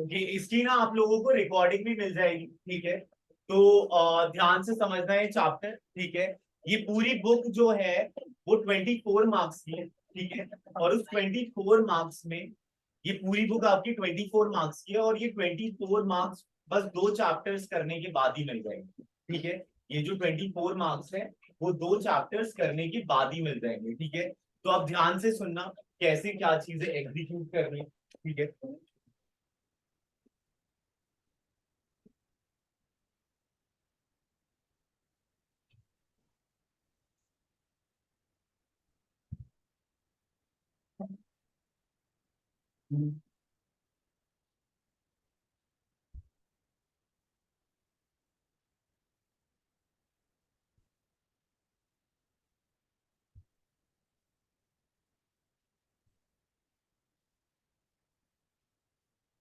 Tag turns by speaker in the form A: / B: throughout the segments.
A: Okay, इसकी ना आप लोगों को रिकॉर्डिंग भी मिल जाएगी, ठीक है। तो ध्यान से समझना है चैप्टर, ठीक है। ये पूरी बुक जो है वो 24 मार्क्स की है, ठीक है। और उस 24 मार्क्स में ये पूरी बुक आपकी 24 मार्क्स की है, और ये 24 मार्क्स बस 2 चैप्टर्स करने के बाद ही मिल जाएंगे, ठीक है। ये जो 24 मार्क्स है वो 2 चैप्टर्स करने के बाद ही मिल जाएंगे, ठीक है। तो आप ध्यान से सुनना कैसे क्या चीजें एग्जीक्यूट करनी है, ठीक है।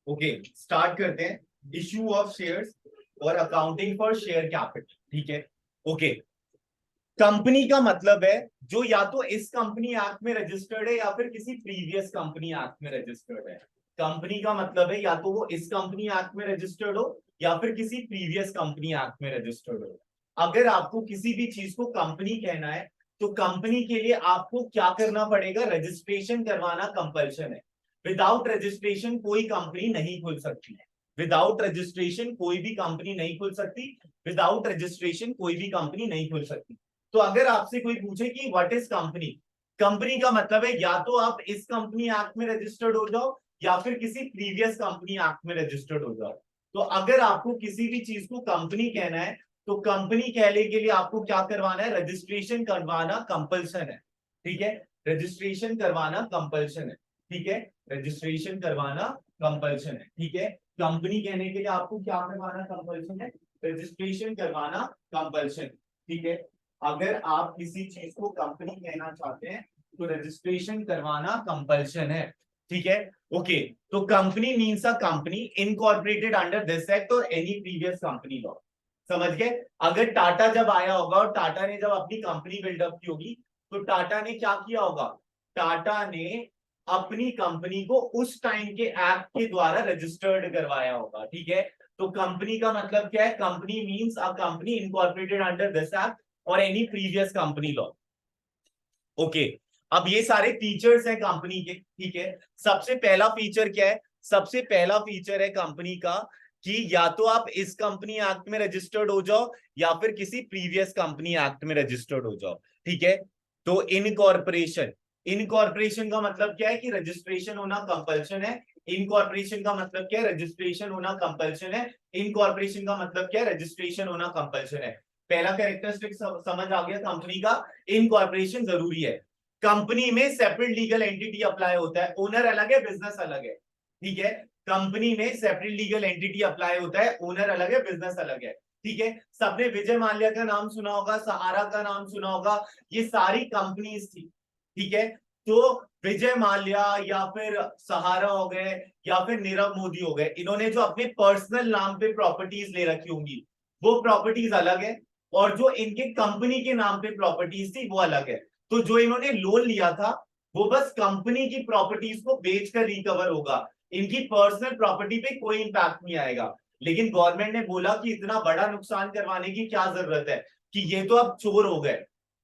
A: ओके, स्टार्ट करते हैं। इश्यू ऑफ शेयर्स और अकाउंटिंग फॉर शेयर कैपिटल, ठीक है। ओके, कंपनी का मतलब है जो या तो इस कंपनी एक्ट में रजिस्टर्ड है या फिर किसी प्रीवियस कंपनी एक्ट में रजिस्टर्ड है। कंपनी का मतलब है या तो वो इस कंपनी एक्ट में रजिस्टर्ड हो या फिर किसी प्रीवियस कंपनी एक्ट में रजिस्टर्ड हो। अगर आपको किसी भी चीज को कंपनी कहना है तो कंपनी के लिए आपको क्या करना पड़ेगा, रजिस्ट्रेशन करवाना कंपल्शन है। विदाउट रजिस्ट्रेशन कोई कंपनी नहीं खुल सकती है। विदाउट रजिस्ट्रेशन कोई भी कंपनी नहीं खुल सकती। विदाउट रजिस्ट्रेशन कोई भी कंपनी नहीं खुल सकती। तो अगर आपसे कोई पूछे कि व्हाट इज कंपनी, कंपनी का मतलब है या तो आप इस कंपनी एक्ट में रजिस्टर्ड हो जाओ या फिर किसी प्रीवियस कंपनी एक्ट में रजिस्टर्ड हो जाओ। तो अगर आपको किसी भी चीज को कंपनी कहना है तो कंपनी कहने के लिए आपको क्या करवाना है, रजिस्ट्रेशन करवाना कंपल्सन है, ठीक है। रजिस्ट्रेशन करवाना कंपल्सन है, ठीक है। रजिस्ट्रेशन करवाना कंपल्सन है, ठीक है। कंपनी कहने के लिए आपको क्या करवाना कंपल्सन है, रजिस्ट्रेशन करवाना कंपल्सन, ठीक है। अगर आप किसी चीज को कंपनी कहना चाहते हैं तो रजिस्ट्रेशन करवाना कंपल्शन है, ठीक है। ओके, तो company means a company incorporated under this act और एनी प्रीवियस कंपनी लॉ। समझ गए। अगर टाटा जब आया होगा और टाटा ने जब अपनी कंपनी बिल्डअप की होगी तो टाटा ने क्या किया होगा, टाटा ने अपनी कंपनी को उस टाइम के एक्ट के द्वारा रजिस्टर्ड करवाया होगा, ठीक है। तो कंपनी का मतलब क्या है, company means a company incorporated under this act और any previous company law. Okay, अब ये सारे फीचर्स हैं कंपनी के, ठीक है। सबसे पहला फीचर क्या है, सबसे पहला फीचर है कंपनी का कि या तो आप इस कंपनी एक्ट में रजिस्टर्ड हो जाओ या फिर किसी प्रीवियस कंपनी एक्ट में रजिस्टर्ड हो जाओ, ठीक है। तो इनकॉर्पोरेशन, इनकॉर्पोरेशन का मतलब क्या है कि रजिस्ट्रेशन होना कंपल्शन है। इनकॉर्पोरेशन का मतलब क्या है, रजिस्ट्रेशन होना कंपल्शन है। इनकॉर्पोरेशन का मतलब क्या है, रजिस्ट्रेशन होना कंपल्शन है। पहला कैरेक्टरिस्टिक समझ आ गया कंपनी का, इनकॉर्पोरेशन जरूरी है। कंपनी में सेपरेट लीगल एंटिटी अप्लाई होता है, ओनर अलग है बिजनेस अलग है, ठीक है। कंपनी में सेपरेट लीगल एंटिटी अप्लाई होता है, ओनर अलग है बिजनेस अलग है, ठीक है। सबने विजय माल्या का नाम सुना होगा, सहारा का नाम सुना होगा, ये सारी कंपनीज थी, ठीक है। तो विजय माल्या या फिर सहारा हो गए या फिर नीरव मोदी हो गए, इन्होंने जो अपने पर्सनल नाम पे प्रॉपर्टीज ले रखी होंगी वो प्रॉपर्टीज अलग है, और जो इनके कंपनी के नाम पे प्रॉपर्टीज थी वो अलग है। तो जो इन्होंने लोन लिया था वो बस कंपनी की प्रॉपर्टीज को बेचकर रिकवर होगा, इनकी पर्सनल प्रॉपर्टी पे कोई इंपैक्ट नहीं आएगा। लेकिन गवर्नमेंट ने बोला कि इतना बड़ा नुकसान करवाने की क्या जरूरत है, कि ये तो अब चोर हो गए,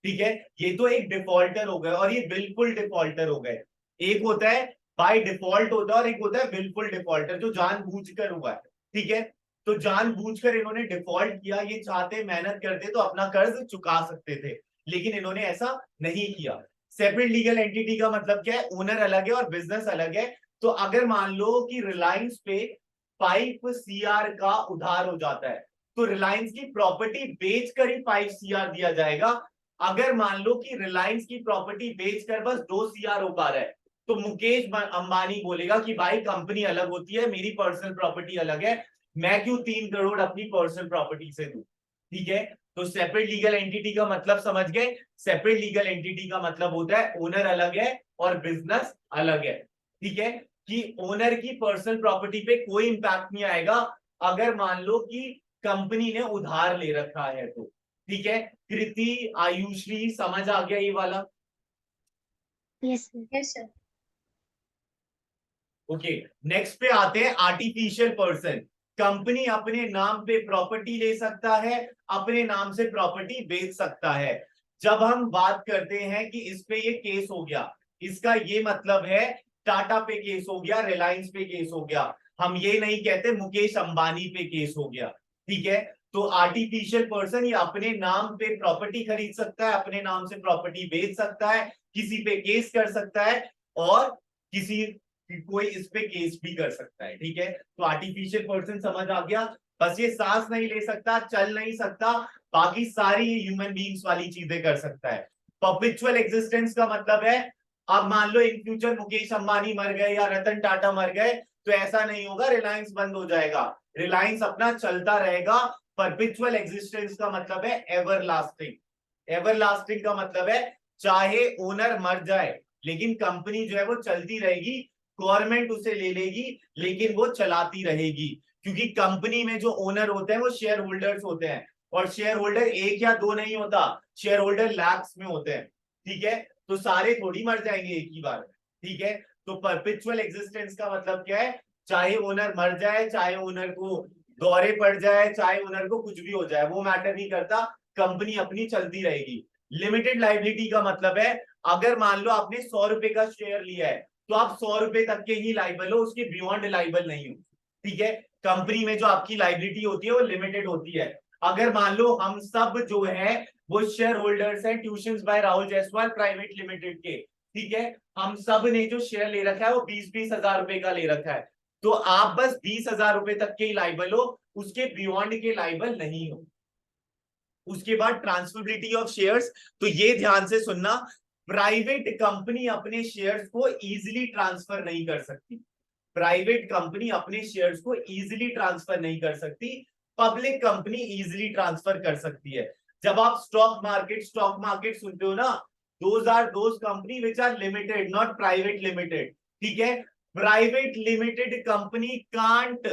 A: ठीक है। ये तो एक डिफॉल्टर हो गए और ये बिल्कुल डिफॉल्टर हो गए। एक होता है बाय डिफॉल्ट होता है और एक होता है बिल्कुल डिफॉल्टर जो जानबूझकर हुआ है, ठीक है। तो जानबूझकर इन्होंने डिफॉल्ट किया, ये चाहते मेहनत करते तो अपना कर्ज चुका सकते थे, लेकिन इन्होंने ऐसा नहीं किया। सेपरेट लीगल एंटिटी का मतलब क्या है, ओनर अलग है और बिजनेस अलग है। तो अगर मान लो कि रिलायंस पे 5 CR का उधार हो जाता है तो रिलायंस की प्रॉपर्टी बेचकर ही 5 CR दिया जाएगा। अगर मान लो कि रिलायंस की प्रॉपर्टी बेचकर बस 2 CR हो पा रहा है तो मुकेश अंबानी बोलेगा कि भाई कंपनी अलग होती है, मेरी पर्सनल प्रॉपर्टी अलग है, मैं क्यों 3 करोड़ अपनी पर्सनल प्रॉपर्टी से दूं, ठीक है। तो सेपरेट लीगल एंटिटी का मतलब समझ गए। सेपरेट लीगल एंटिटी का मतलब होता है ओनर अलग है और बिजनेस अलग है, ठीक है। कि ओनर की पर्सनल प्रॉपर्टी पे कोई इंपैक्ट नहीं आएगा अगर मान लो कि कंपनी ने उधार ले रखा है तो, ठीक है। कृति, आयुश्री, समझ आ गया ये वाला।
B: Yes sir.
C: Yes sir.
A: Okay, next पे आते हैं आर्टिफिशियल पर्सन। कंपनी अपने नाम पे प्रॉपर्टी ले सकता है, अपने नाम से प्रॉपर्टी बेच सकता है। जब हम बात करते हैं कि इस पे ये केस हो गया, इसका ये मतलब है टाटा पे केस हो गया, रिलायंस पे केस हो गया, हम ये नहीं कहते मुकेश अंबानी पे केस हो गया। ठीक है, तो आर्टिफिशियल पर्सन ये अपने नाम पे प्रॉपर्टी खरीद सकता है, अपने नाम से प्रॉपर्टी बेच सकता है, किसी पे केस कर सकता है, और किसी कोई इस पे केस भी कर सकता है। ठीक है, तो आर्टिफिशियल पर्सन समझ आ गया। बस ये सांस नहीं ले सकता, चल नहीं सकता, बाकी सारी ह्यूमन बींग्स वाली चीजें कर सकता है। परपेचुअल एग्जिस्टेंस का मतलब है, अब मान लो इन फ्यूचर मुकेश अंबानी मर गए या रतन टाटा मर गए, तो ऐसा नहीं होगा रिलायंस बंद हो जाएगा, रिलायंस अपना चलता रहेगा। परपेचुअल एग्जिस्टेंस का मतलब है एवरलास्टिंग। एवरलास्टिंग का मतलब है चाहे ओनर मर जाए लेकिन कंपनी जो है वो चलती रहेगी, गवर्नमेंट उसे ले लेगी लेकिन वो चलाती रहेगी, क्योंकि कंपनी में जो ओनर होते हैं वो शेयर होल्डर्स होते हैं, और शेयर होल्डर एक या दो नहीं होता, शेयर होल्डर लैक्स में होते हैं। ठीक है, तो सारे थोड़ी मर जाएंगे एक ही बार। ठीक है, तो परपेचुअल एग्जिस्टेंस का मतलब क्या है, चाहे ओनर मर जाए, चाहे ओनर को दौरे पड़ जाए, चाहे ओनर को कुछ भी हो जाए, वो मैटर नहीं करता, कंपनी अपनी चलती रहेगी। लिमिटेड लाइबिलिटी का मतलब है, अगर मान लो आपने 100 रुपए का शेयर लिया है तो आप 100 रुपए तक के ही लाइबल हो, उसके बियॉन्ड लाइबल नहीं हो। ठीक है, कंपनी में जो आपकी लाइबिलिटी होती है वो लिमिटेड होती है। अगर मान लो हम सब जो है वो शेयर होल्डर्स हैं tuitions by Rahul Jaiswal private limited के, ठीक है, हम सब ने जो शेयर ले रखा है वो 20-20 हजार रुपए का ले रखा है, तो आप बस 20,000 रुपए तक के ही लाइबल हो, उसके बियॉन्ड के लाइबल नहीं हो। उसके बाद ट्रांसफरेबिलिटी ऑफ शेयर्स, तो ये ध्यान से सुनना, प्राइवेट कंपनी अपने शेयर्स को इजीली ट्रांसफर नहीं कर सकती, प्राइवेट कंपनी अपने शेयर्स को इजीली ट्रांसफर नहीं कर सकती, पब्लिक कंपनी इजीली ट्रांसफर कर सकती है। जब आप स्टॉक मार्केट सुनते हो ना, those are those company which are limited, not private limited. ठीक है, private limited company can't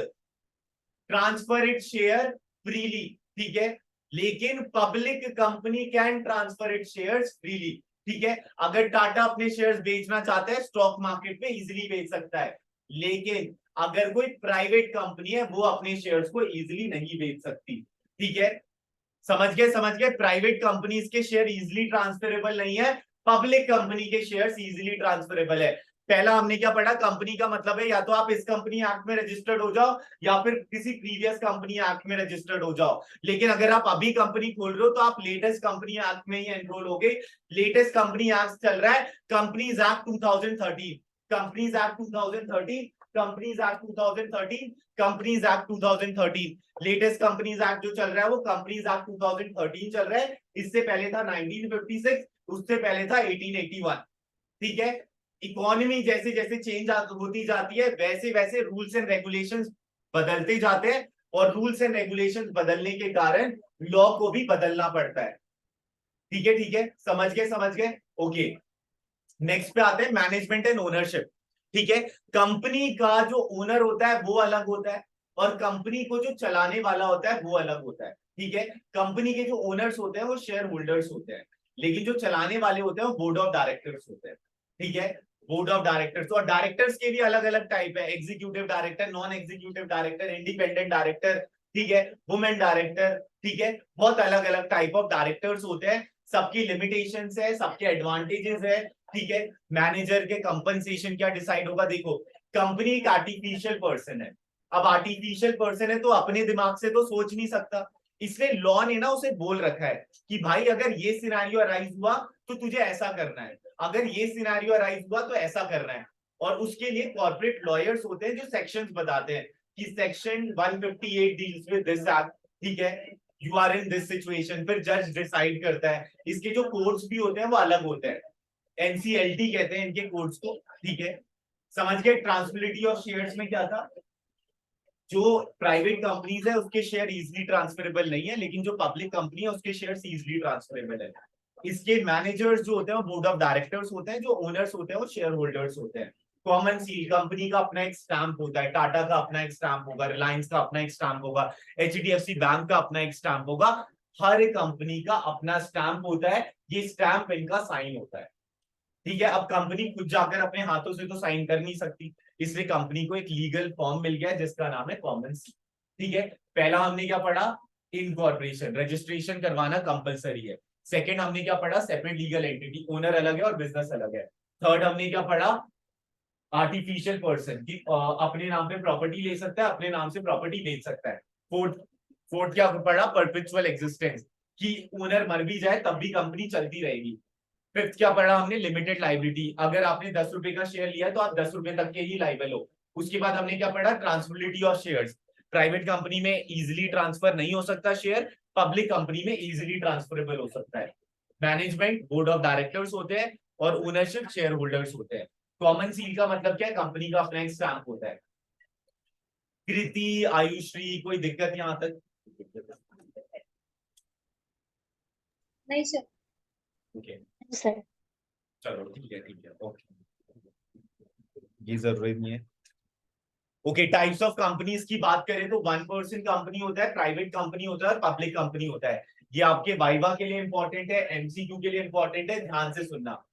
A: transfer it share freely. ठीक है, लेकिन public company can transfer it shares freely. ठीक है, अगर टाटा अपने शेयर्स बेचना चाहता है स्टॉक मार्केट पे इजीली बेच सकता है, लेकिन अगर कोई प्राइवेट कंपनी है वो अपने शेयर्स को इजीली नहीं बेच सकती। ठीक है, समझ गए, प्राइवेट कंपनीज के शेयर इजीली ट्रांसफरेबल नहीं है, पब्लिक कंपनी के शेयर्स इजीली ट्रांसफरेबल है। पहला हमने क्या पढ़ा, कंपनी का मतलब है या तो आप इस कंपनी एक्ट में रजिस्टर्ड हो जाओ या फिर किसी प्रीवियस कंपनी एक्ट में रजिस्टर्ड हो जाओ, लेकिन अगर आप अभी कंपनी खोल रहे हो तो आप लेटेस्ट कंपनी एक्ट में ही एनरोल हो गए। लेटेस्ट कंपनी एक्ट चल रहा है companies act 2013, companies act 2013, companies act 2013, companies act 2013। Latest companies act जो चल रहा है वो कंपनीज एक्ट 2013 चल रहा है, इससे पहले था 1956, उससे पहले था 1881। ठीक है, इकोनॉमी जैसे जैसे चेंज होती जाती है वैसे वैसे रूल्स एंड रेगुलेशंस बदलते जाते हैं, और रूल्स एंड रेगुलेशंस बदलने के कारण लॉ को भी बदलना पड़ता है। ठीक है, समझ गए। ओके, नेक्स्ट पे आते हैं मैनेजमेंट एंड ओनरशिप। ठीक है, कंपनी का जो ओनर होता है वो अलग होता है, और कंपनी को जो चलाने वाला होता है वो अलग होता है। ठीक है, कंपनी के जो ओनर्स होते हैं वो शेयर होल्डर्स होते हैं, लेकिन जो चलाने वाले होते हैं वो बोर्ड ऑफ डायरेक्टर्स होते हैं। ठीक है, बोर्ड ऑफ डायरेक्टर्स, और डायरेक्टर्स के भी अलग अलग टाइप है, executive director, non executive director, independent director, ठीक है, वुमेन डायरेक्टर। ठीक है, बहुत अलग अलग टाइप ऑफ डायरेक्टर्स होते हैं, सबकी लिमिटेशंस है, सबके एडवांटेजेस है। ठीक है, मैनेजर के कंपनसेशन क्या डिसाइड होगा, देखो कंपनी एक आर्टिफिशियल पर्सन है, अब आर्टिफिशियल पर्सन है तो अपने दिमाग से तो सोच नहीं सकता, इसलिए लॉ ने ना उसे बोल रखा है कि भाई अगर ये सिनेरियो अराइज हुआ तो तुझे ऐसा करना है, अगर ये सिनेरियो अराइज हुआ तो ऐसा करना है। और उसके लिए कॉर्पोरेट लॉयर्स होते हैं जो सेक्शंस बताते हैं कि section 158 deals with this act. ठीक है, you are in this situation, फिर जज डिसाइड करता है, इसके जो कोर्ट्स भी होते हैं वो अलग होते हैं, एनसीएलटी कहते हैं इनके कोर्ट्स को। ठीक है, समझ गए। ट्रांसफरेबिलिटी ऑफ शेयर्स में क्या था, जो प्राइवेट कंपनीज है उसके शेयर इजीली ट्रांसफरेबल नहीं है, लेकिन जो पब्लिक कंपनी है उसके शेयर इजीली ट्रांसफरेबल है। इसके मैनेजर्स जो होते हैं वो बोर्ड ऑफ डायरेक्टर्स होते हैं, जो ओनर्स होते हैं वो शेयर होल्डर्स होते हैं। कॉमन सील, कंपनी का अपना एक स्टैंप होता है, टाटा का अपना एक स्टैंप होगा, रिलायंस का अपना एक स्टैंप होगा, एचडीएफसी बैंक का अपना एक स्टैंप होगा, हर कंपनी का अपना स्टैंप होता है, ये स्टैंप इनका साइन होता है। ठीक है, अब कंपनी खुद जाकर अपने हाथों से तो साइन कर नहीं सकती, इसलिए कंपनी को एक लीगल फॉर्म मिल गया जिसका नाम है कॉमन सी। ठीक है, पहला हमने क्या पढ़ा, इनकॉर्पोरेशन, रजिस्ट्रेशन करवाना कंपलसरी है। सेकंड हमने क्या पढ़ा, सेपरेट लीगल एंटिटी, ओनर अलग है और बिजनेस अलग है। थर्ड हमने क्या पढ़ा, आर्टिफिशियल पर्सन की अपने नाम पे प्रॉपर्टी ले सकता है, अपने नाम से प्रॉपर्टी बेच सकता है। फोर्थ फोर्थ क्या पढ़ा, परपेचुअल एग्जिस्टेंस, कि ओनर मर भी जाए तब भी कंपनी चलती रहेगी। फिफ्थ क्या पढ़ा हमने, लिमिटेड लाइबिलिटी, अगर आपने 10 रुपए का शेयर लिया है तो आप 10 रुपए तक के ही लाइबल हो। उसके बाद हमने क्या पढ़ा, transferability of shares, private company में इजीली ट्रांसफर नहीं हो सकता शेयर, पब्लिक कंपनी में इजीली ट्रांसफरेबल हो सकता है। मैनेजमेंट, बोर्ड ऑफ डायरेक्टर्स होते हैं और ओनरशिप शेयर होल्डर्स होते हैं। कॉमन सील का मतलब क्या है, कंपनी का अपना एक स्टैंप होता है। कृति, आयुश्री, कोई दिक्कत यहां तक?
B: नहीं सर।
A: ओके
B: सर
A: चलो ठीक है ओके, ये जरूरी नहीं है। ओके, टाइप्स ऑफ कंपनीज की बात करें तो 1% कंपनी होता है, प्राइवेट कंपनी होता है और पब्लिक कंपनी होता है। ये आपके वाइवा के लिए इंपॉर्टेंट है, एमसीक्यू के लिए इंपॉर्टेंट है, ध्यान से सुनना।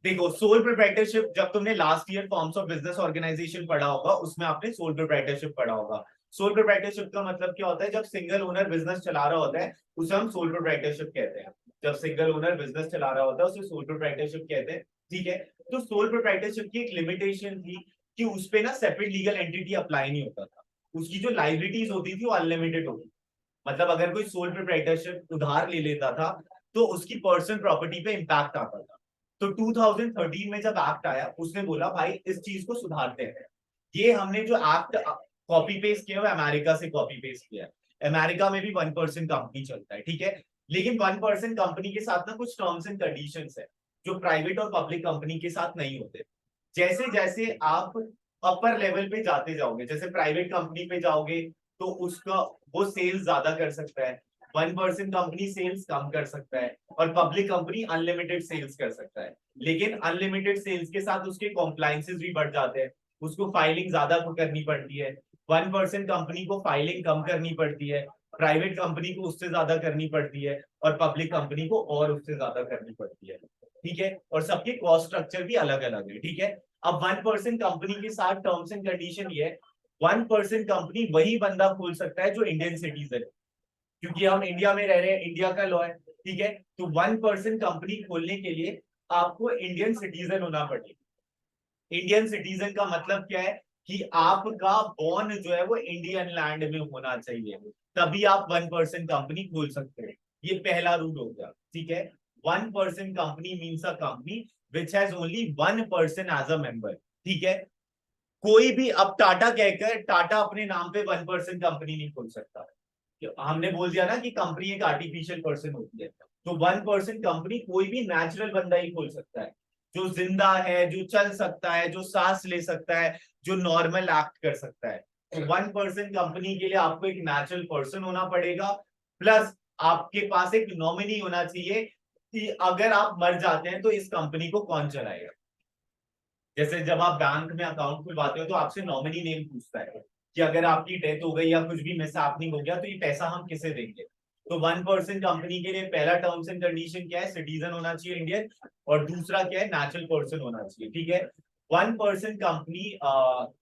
A: देखो, सोल प्रोप्राइटरशिप, जब तुमने last year forms of business organisation पढ़ा होगा उसमें आपने सोल प्रोप्राइटरशिप पढ़ा होगा। सोल प्रोप्राइटरशिप का मतलब क्या होता है, जब सिंगल ओनर बिजनेस चला रहा होता है उसे हम सोल प्रोप्राइटरशिप कहते हैं। जब सिंगल ओनर बिजनेस चला रहा होता है उसे सोल प्रोप्राइटरशिप कहते हैं। ठीक है, तो सोल प्रोप्राइटरशिप की एक लिमिटेशन थी कि उसपे ना सेपरेट लीगल एंटिटी अप्लाई नहीं होता था, उसकी जो लाइबिलिटीज होती थी वो अनलिमिटेड होती। मतलब अगर कोई सोल प्रोप्राइटरशिप उधार ले लेता था तो उसकी पर्सनल प्रॉपर्टी पे इंपैक्ट आता था। तो 2013 में जब एक्ट आया उसने बोला भाई इस चीज को सुधारते हैं। ये हमने जो एक्ट कॉपी पेस्ट किया है अमेरिका से कॉपी पेस्ट किया है। अमेरिका में भी 1% कंपनी चलता है, ठीक है, लेकिन 1% कंपनी के साथ ना कुछ टर्म्स एंड कंडीशंस है जो प्राइवेट और पब्लिक कंपनी के साथ नहीं होते। जैसे जैसे आप अपर लेवल पे जाते जाओगे, जैसे प्राइवेट कंपनी पे जाओगे तो उसका वो सेल्स ज्यादा कर सकता है, 1% कंपनी सेल्स कम कर सकता है और पब्लिक कंपनी अनलिमिटेड सेल्स कर सकता है। लेकिन अनलिमिटेड सेल्स के साथ उसके कॉम्प्लायंसेस भी बढ़ जाते हैं, उसको फाइलिंग ज्यादा करनी पड़ती है। 1% कंपनी को फाइलिंग कम करनी पड़ती है, प्राइवेट कंपनी को उससे ज्यादा करनी पड़ती है और पब्लिक कंपनी को और उससे ज्यादा करनी पड़ती है। ठीक है, और सबके कॉस्ट स्ट्रक्चर भी अलग अलग है। ठीक है, अब 1% कंपनी के साथ टर्म्स एंड कंडीशन ये है, 1% कंपनी वही बंदा खोल सकता है जो इंडियन सिटीजन है, क्योंकि हम इंडिया में रह रहे हैं, इंडिया का लॉ है। ठीक है, तो 1% कंपनी खोलने के लिए आपको इंडियन सिटीजन होना पड़ेगा। इंडियन सिटीजन का मतलब क्या है कि आपका बॉर्न जो है वो इंडियन लैंड में होना चाहिए, तभी आप 1% कंपनी खोल सकते हैं। ये पहला रूल हो गया। ठीक है, 1% company means a company which has only 1% as a member. ठीक है, कोई भी अब टाटा कहकर टाटा अपने नाम पे 1% कंपनी नहीं खोल सकता। हमने बोल दिया ना कि कंपनी एक आर्टिफिशियल पर्सन होती है, तो 1% कंपनी कोई भी नेचुरल बंदा ही खोल सकता है, जो जिंदा है, जो चल सकता है, जो सांस ले सकता है, जो नॉर्मल एक्ट कर सकता है। तो 1% कंपनी के लिए आपको एक नेचुरल पर्सन होना पड़ेगा, प्लस आपके पास एक नॉमिनी होना चाहिए कि अगर आप मर जाते हैं तो इस कंपनी को कौन चलाएगा। जैसे जब आप बैंक में अकाउंट खुलवाते हो तो आपसे नॉमिनी नेम पूछता है कि अगर आपकी डेथ हो गई या कुछ भी मिसहैपनिंग हो गया तो ये पैसा हम किसे देंगे। तो 1% कंपनी के लिए पहला टर्म्स एंड कंडीशन क्या है, सिटीजन होना चाहिए इंडियन, और दूसरा क्या है, नेचुरल पर्सन होना चाहिए। ठीक है, 1% कंपनी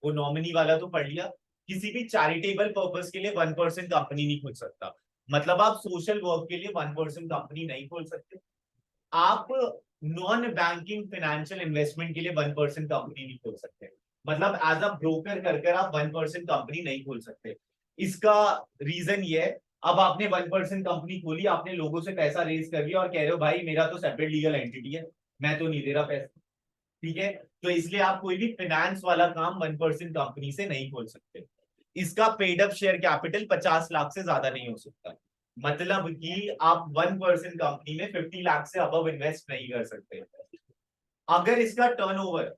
A: वो नॉमिनी वाला तो पढ़ लिया, किसी भी चैरिटेबल पर्पस के लिए 1% कंपनी नहीं खोल सकता। मतलब आप सोशल वर्क के लिए 1% कंपनी नहीं खोल सकते। आप नॉन बैंकिंग फाइनेंशियल इन्वेस्टमेंट के लिए 1% कंपनी नहीं खोल सकते। मतलब एज अ ब्रोकर कर आप 1% कंपनी नहीं खोल सकते। इसका रीजन ये है, अब आपने 1% कंपनी खोली, आपने लोगों से पैसा रेज कर लिया और कह रहे हो भाई मेरा तो सेपरेट लीगल एंटिटी है, मैं तो नहीं दे रहा पैसा। ठीक है, तो इसलिए आप कोई भी फाइनेंस वाला काम 1% कंपनी से नहीं खोल सकते। इसका paid up share capital 50 lakh से ज्यादा नहीं हो सकता। मतलब कि आप 1% कंपनी में 50 लाख से अबव इन्वेस्ट नहीं कर सकते। अगर इसका टर्नओवर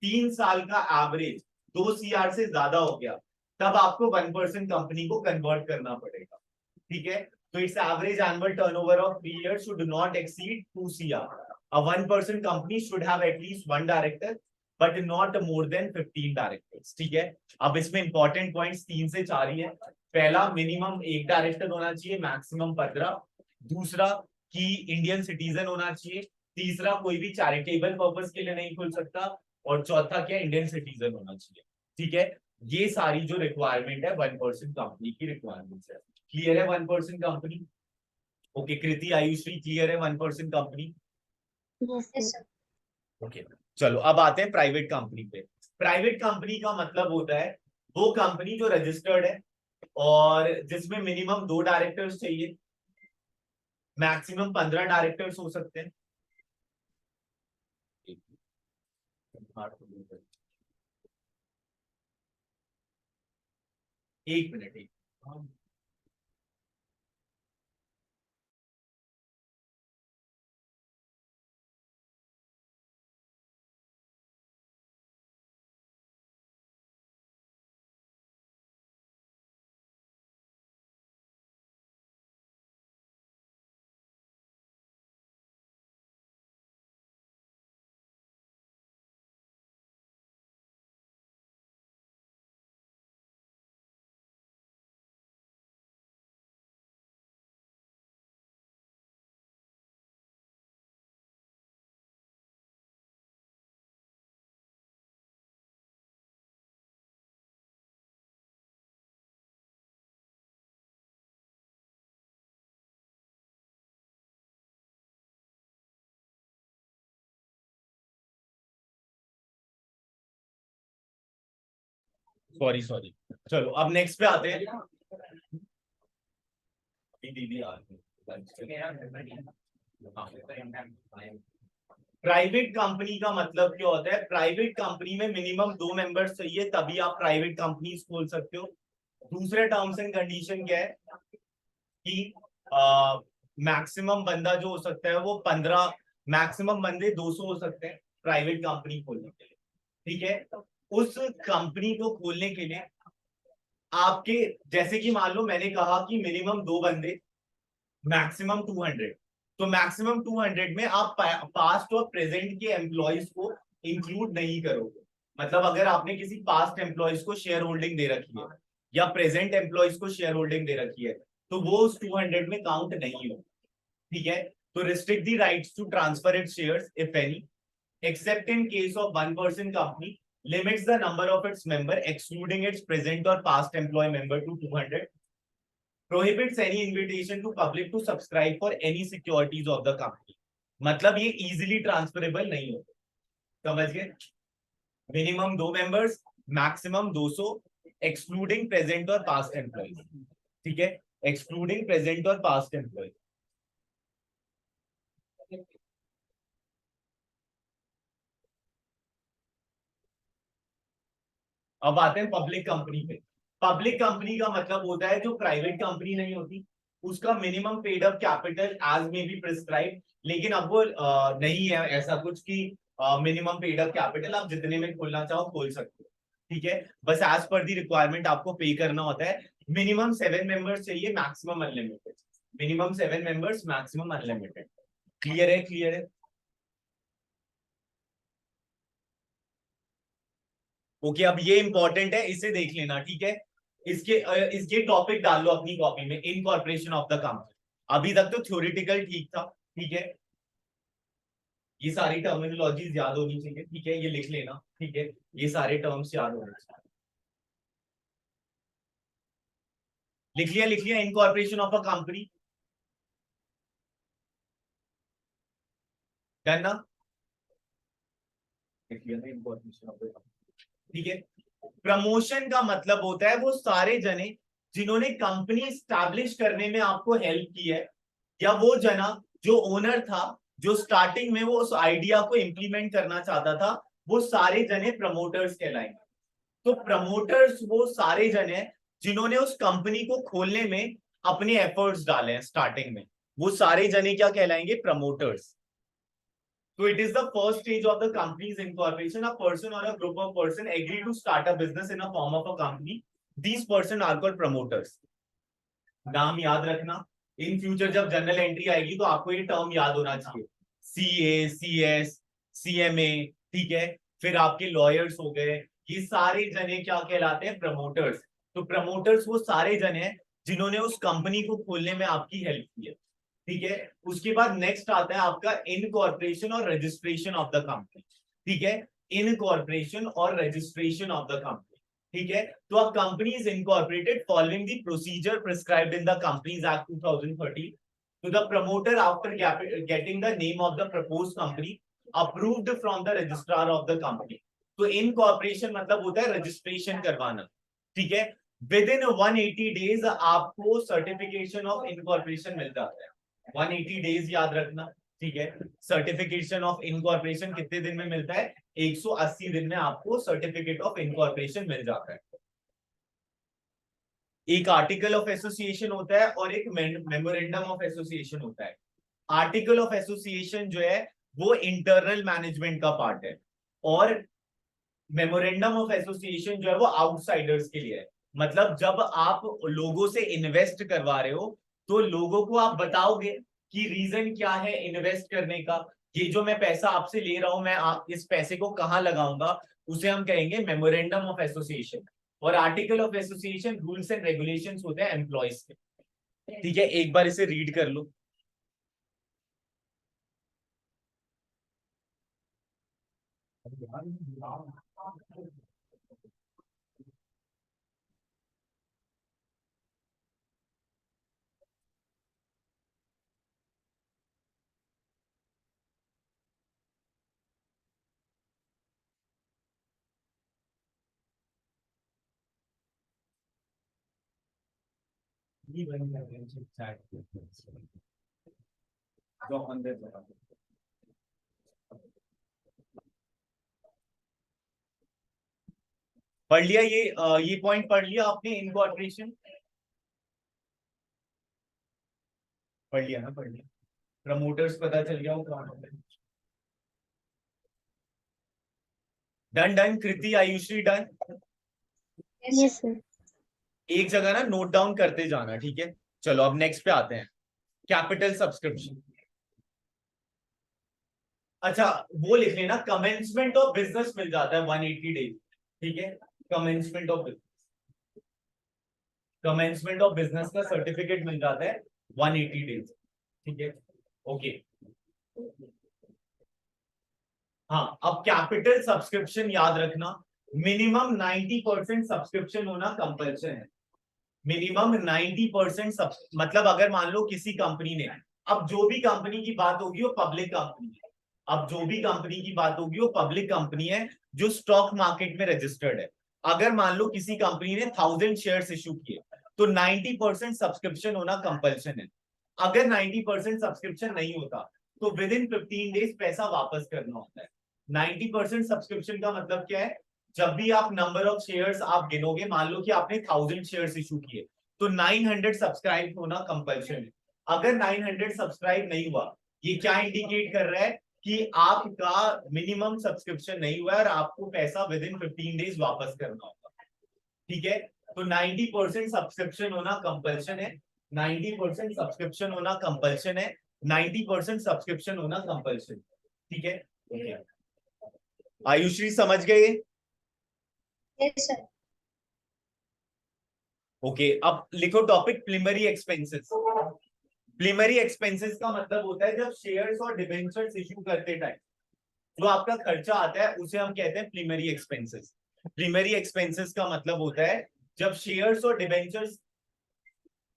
A: 3 साल का एवरेज 2 CR से ज्यादा हो गया तब आपको 1% कंपनी को कन्वर्ट करना पड़ेगा। ठीक है, तो it's average annual turnover of 3 years should not exceed 2 CR। A 1% company should have at least 1 director but not more than 15 directors। ठीक है, अब इसमें इंपॉर्टेंट पॉइंट्स 3 से 4 ही है। पहला, मिनिमम 1 डायरेक्टर होना चाहिए, मैक्सिमम 15। दूसरा कि इंडियन सिटीजन होना चाहिए। तीसरा, कोई भी चैरिटेबल पर्पस के लिए नहीं खुल सकता। और चौथा क्या, इंडियन सिटीजन होना चाहिए। ठीक है, ये सारी जो रिक्वायरमेंट है 1% कंपनी की रिक्वायरमेंट है। क्लियर है 1% कंपनी? ओके, कृति आयुश्री क्लियर है 1% कंपनी?
B: Yes sir.
A: ओके, चलो अब आते हैं प्राइवेट कंपनी पे। प्राइवेट कंपनी का मतलब होता है वो कंपनी जो रजिस्टर्ड है और जिसमें मिनिमम 2 डायरेक्टर्स चाहिए, मैक्सिमम 15 डायरेक्टर्स हो सकते हैं। एक मिनट, एक सॉरी सॉरी। चलो अब नेक्स्ट पे आते हैं। दीदी आ प्राइवेट कंपनी का मतलब क्या होता है? प्राइवेट कंपनी में मिनिमम 2 मेंबर्स चाहिए, तभी आप प्राइवेट कंपनी खोल सकते हो। दूसरे टर्म्स एंड कंडीशन क्या है कि मैक्सिमम बंदा जो हो सकता है वो 15, मैक्सिमम बंदे 200 हो सकते हैं प्राइवेट कंपनी खोलने के लिए। ठीक है, उस कंपनी को खोलने के लिए आपके, जैसे कि मान लो मैंने कहा कि मिनिमम 2 बंदे, मैक्सिमम 200, तो मैक्सिमम 200 में आप पास्ट और प्रेजेंट के एम्प्लॉयज को इंक्लूड नहीं करोगे। मतलब अगर आपने किसी पास्ट एम्प्लॉयज को शेयर होल्डिंग दे रखी है या प्रेजेंट एम्प्लॉयज को शेयर होल्डिंग दे रखी है तो वो उस 200 में काउंट नहीं हो। ठीक है, तो restrict the rights to transfer its shares if any, except in case of 1% company, limits the number of its member excluding its present or past employee member to 200, prohibits any invitation to public to subscribe for any securities of the company। मतलब ये easily transferable नहीं होता। समझ गए? Minimum 2 members, maximum 200, excluding present और past employees. ठीक है, excluding present और पास्ट एम्प्लॉयज। अब आते हैं पब्लिक कंपनी पे। पब्लिक कंपनी का मतलब होता है जो प्राइवेट कंपनी नहीं होती, उसका minimum paid up capital as में बी प्रिस्क्राइब, लेकिन अब वो नहीं है ऐसा कुछ कि मिनिमम पेड अप कैपिटल आप जितने में खोलना चाहो खोल सकते हो। ठीक है, बस एज पर दी रिक्वायरमेंट आपको पे करना होता है। मिनिमम 7 मेंबर्स चाहिए, maximum unlimited. Minimum 7 members, maximum unlimited. Clear है? क्लियर है? ओके, अब ये इंपॉर्टेंट है, इसे देख लेना। ठीक है, इसके टॉपिक डाल लो अपनी कॉपी में, इनकॉर्पोरेशन ऑफ द कंपनी। अभी तक तो थ्योरेटिकल ठीक था। ठीक है, ये सारी टर्मिनोलॉजीज याद होनी चाहिए। ठीक है, ये लिख लेना। ठीक है, ये सारे टर्म्स याद होने चाहिए। लिख लिया? लिख लिया incorporation of a company? Done ना? लिख लिया ना इनकॉर्पोरेशन ऑफ द कंपनी। ठीक है, प्रमोशन का मतलब होता है वो सारे जने जिन्होंने कंपनी स्टैब्लिश करने में आपको हेल्प की है, या वो जना जो ओनर था, जो स्टार्टिंग में वो उस आइडिया को इंप्लीमेंट करना चाहता था, वो सारे जने प्रमोटर्स कहलाएंगे। तो प्रमोटर्स वो सारे जने जिन्होंने उस कंपनी को खोलने में अपने एफर्ट्स डाले हैं स्टार्टिंग में, वो सारे जने क्या कहलाएंगे? Promoters. So it is the first stage of the company's incorporation. A person or a group of person agree to start a business in a form of a company. These person are called promoters. नाम याद रखना, in future जब general entry आएगी तो आपको ये term याद होना चाहिए। CA, CS, CMA। ठीक है, फिर आपके लॉयर्स हो गए, ये सारे जने क्या कहलाते हैं? प्रमोटर्स। तो प्रमोटर्स वो सारे जने हैं जिन्होंने उस कंपनी को खोलने में आपकी हेल्प की है। ठीक है, उसके बाद नेक्स्ट आता है आपका इनकॉर्पोरेशन और रजिस्ट्रेशन ऑफ द कंपनी। ठीक है, इनकॉर्पोरेशन और रजिस्ट्रेशन ऑफ द कंपनी। ठीक है, तो a company is incorporated following the procedure prescribed in the companies act 2013 to the promoter after getting the name of the proposed company approved from the registrar of the company। तो incorporation मतलब होता है registration करवाना। ठीक है, with in 180 days आपको certification of incorporation मिल जाता है। 180 डेज याद रखना। ठीक है, सर्टिफिकेशन ऑफ इनकॉर्पोरेशन कितने दिन में मिलता है? 180 दिन में आपको सर्टिफिकेट ऑफ इनकॉर्पोरेशन मिल जाता है। एक आर्टिकल ऑफ एसोसिएशन होता है और एक मेमोरेंडम ऑफ एसोसिएशन होता है। आर्टिकल ऑफ एसोसिएशन जो है वो इंटरनल मैनेजमेंट का पार्ट है, और मेमोरेंडम ऑफ एसोसिएशन जो है वो आउटसाइडर्स के लिए है। मतलब जब आप लोगों से इन्वेस्ट करवा रहे हो तो लोगों को आप बताओगे कि रीजन क्या है इन्वेस्ट करने का, ये जो मैं पैसा आपसे ले रहा हूं मैं इस पैसे को कहां लगाऊंगा, उसे हम कहेंगे मेमोरेंडम ऑफ एसोसिएशन। और article of association rules and regulations होते हैं एम्प्लॉयज के। ठीक है, एक बार इसे रीड कर लो। पढ़ लिया ये पॉइंट पढ़ लिया आपने? इनकॉर्पोरेशन पढ़ लिया ना? पढ़ लिया। प्रमोटर्स पता चल गया वो कौन होते हैं। डन डन, कृति आयुश्री डन।
B: Yes sir.
A: एक जगह ना नोट डाउन करते जाना। ठीक है, चलो अब नेक्स्ट पे आते हैं। Capital subscription. अच्छा, वो लिख लेना कमेंसमेंट ऑफ बिजनेस मिल जाता है 180 डेज। ठीक है, commencement of business, commencement of business का सर्टिफिकेट मिल जाता है 180 डेज। ठीक है, ओके। हाँ, अब कैपिटल सब्सक्रिप्शन याद रखना, मिनिमम 90% सब्सक्रिप्शन होना कंपल्सन है। मिनिमम 90% मतलब अगर मान लो किसी कंपनी ने, अब जो भी कंपनी की बात होगी वो पब्लिक कंपनी है, अब जो भी कंपनी की बात होगी वो पब्लिक कंपनी है जो स्टॉक मार्केट में रजिस्टर्ड है। अगर मान लो किसी कंपनी ने 1000 शेयर्स इशू किए तो 90% सब्सक्रिप्शन होना कंपल्सन है। अगर 90% सब्सक्रिप्शन नहीं होता तो विद इन 15 डेज पैसा वापस करना होता है। 90% सब्सक्रिप्शन का मतलब क्या है? जब भी आप नंबर ऑफ शेयर्स आप गिनोगे, मान लो कि आपने 1000 शेयर्स इशू किए तो 900 सब्सक्राइब होना कंपल्शन है। अगर 900 सब्सक्राइब नहीं हुआ, ये क्या इंडिकेट कर रहा है कि आपका मिनिमम सब्सक्रिप्शन नहीं हुआ और आपको पैसा विद इन 15 डेज वापस करना होगा। ठीक है, तो 90% सब्सक्रिप्शन होना कंपल्शन है। 90% सब्सक्रिप्शन होना कंपल्शन है। 90% सब्सक्रिप्शन होना कंपल्शन। ठीक है, आयुश्री समझ गए?
B: Yes sir.
A: ओके, अब लिखो topic preliminary expenses. Preliminary expenses का मतलब होता है जब शेयर्स और डिबेंचर्स इशू करते टाइम जो आपका खर्चा आता है उसे हम कहते हैं प्रीलिमिनरी एक्सपेंसेस। प्रीलिमिनरी एक्सपेंसेस का मतलब होता है जब शेयर्स और डिबेंचर्स,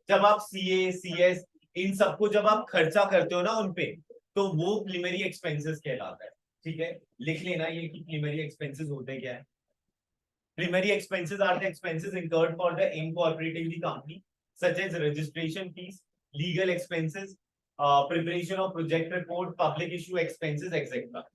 A: जब आप सीए सीएस इन सबको जब आप खर्चा करते हो ना उनपे, तो वो प्रीलिमिनरी एक्सपेंसेस कहलाता है। ठीक है, लिख लेना ये कि प्रीलिमिनरी एक्सपेंसेस होते क्या है। Primary expenses are the expenses incurred for the incorporating the company, such as registration fees, legal expenses, preparation of project report, public issue expenses, etc.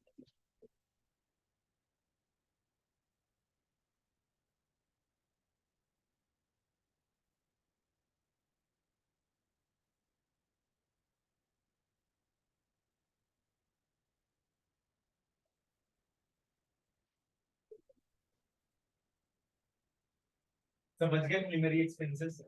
A: समझ गए प्रीलिमिनरी एक्सपेंसेस?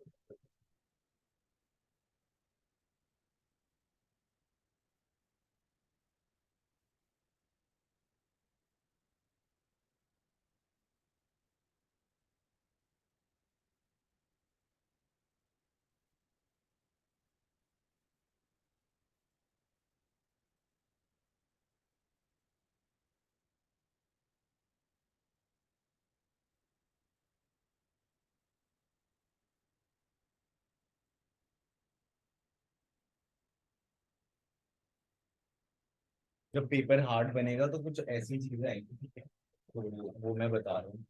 A: जब पेपर हार्ड बनेगा तो कुछ ऐसी चीजें आएंगी, ठीक है, तो वो मैं बता रहा हूँ।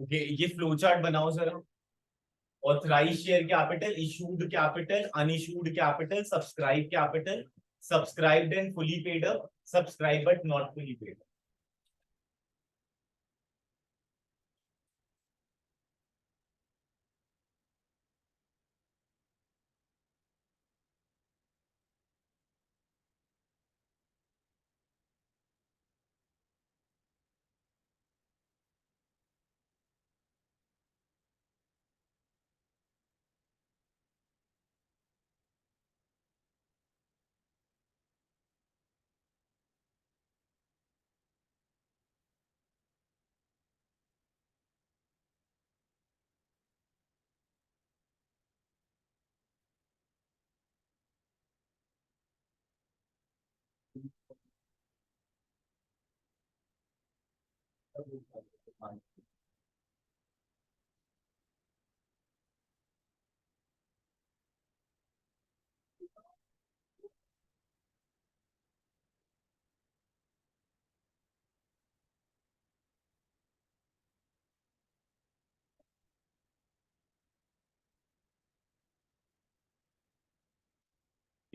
A: ओके, ये फ्लो चार्ट बनाओ जरा। Authorise share capital, issued capital, unissued capital, subscribe capital, subscribed and fully paid up, subscribe but not fully paid.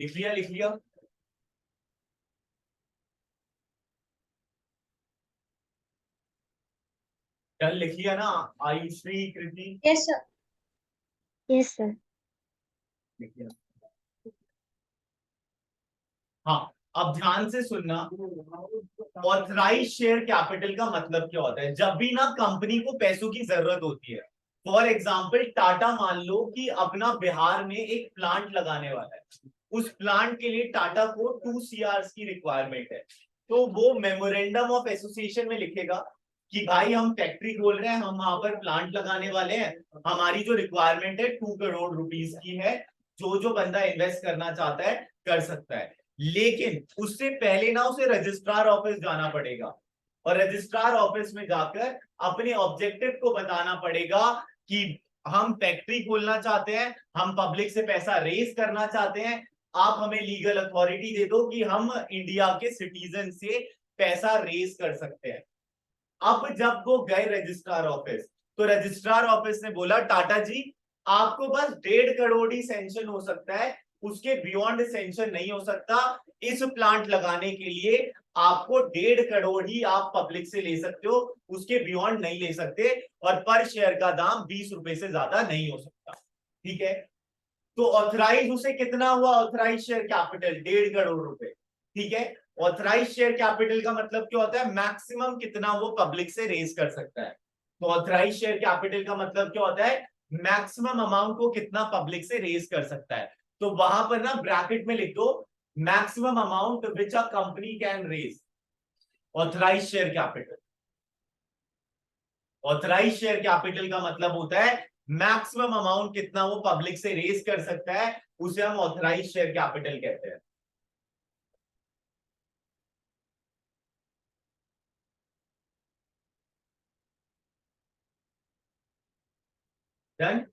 A: लिख लिया, लिख लिया। डन, लिख लिया ना? Ayushree, Kriti,
B: Yes, sir. Yes, sir.
A: लिख लिया। हाँ, अब ध्यान से सुनना। ऑथराइज शेयर कैपिटल का मतलब क्या होता है? जब भी ना कंपनी को पैसों की जरूरत होती है, फॉर एग्जाम्पल टाटा मान लो कि अपना बिहार में एक प्लांट लगाने वाला है, उस प्लांट के लिए टाटा को 2 CR की रिक्वायरमेंट है, तो वो मेमोरेंडम ऑफ एसोसिएशन में लिखेगा कि भाई हम फैक्ट्री खोल रहे हैं, हम वहां पर प्लांट लगाने वाले हैं, हमारी जो रिक्वायरमेंट है 2 करोड़ रुपीस की है, जो जो बंदा इन्वेस्ट करना चाहता है कर सकता है। लेकिन उससे पहले ना उसे रजिस्ट्रार ऑफिस जाना पड़ेगा, और रजिस्ट्रार ऑफिस में जाकर अपने ऑब्जेक्टिव को बताना पड़ेगा कि हम फैक्ट्री खोलना चाहते हैं, हम पब्लिक से पैसा रेज करना चाहते हैं, आप हमें लीगल अथॉरिटी दे दो कि हम इंडिया के सिटीजन से पैसा रेज कर सकते हैं। अब जब वो गए रजिस्ट्रार ऑफिस, तो रजिस्ट्रार ऑफिस ने बोला टाटा जी आपको बस 1.5 करोड़ ही सेंशन हो सकता है, उसके बियॉन्ड सेंशन नहीं हो सकता, इस प्लांट लगाने के लिए आपको 1.5 करोड़ ही आप पब्लिक से ले सकते हो, उसके बियॉन्ड नहीं ले सकते, और पर शेयर का दाम 20 रुपए से ज्यादा नहीं हो सकता। ठीक है, तो ऑथराइज उसे कितना हुआ? ऑथराइज शेयर कैपिटल 1.5 करोड़ रुपए। ठीक है, ऑथराइज शेयर कैपिटल का मतलब क्या होता है? मैक्सिमम कितना वो पब्लिक से रेज कर सकता है। तो ऑथराइज शेयर कैपिटल का मतलब क्या होता है? मैक्सिमम अमाउंट को कितना पब्लिक से रेज कर सकता है। तो वहां पर ना ब्रैकेट में लिख दो maximum amount which a company can raise, authorise share capital. Authorise share capital का मतलब होता है मैक्सिमम अमाउंट कितना वो पब्लिक से रेज कर सकता है, उसे हम ऑथराइज शेयर कैपिटल कहते हैं। डन।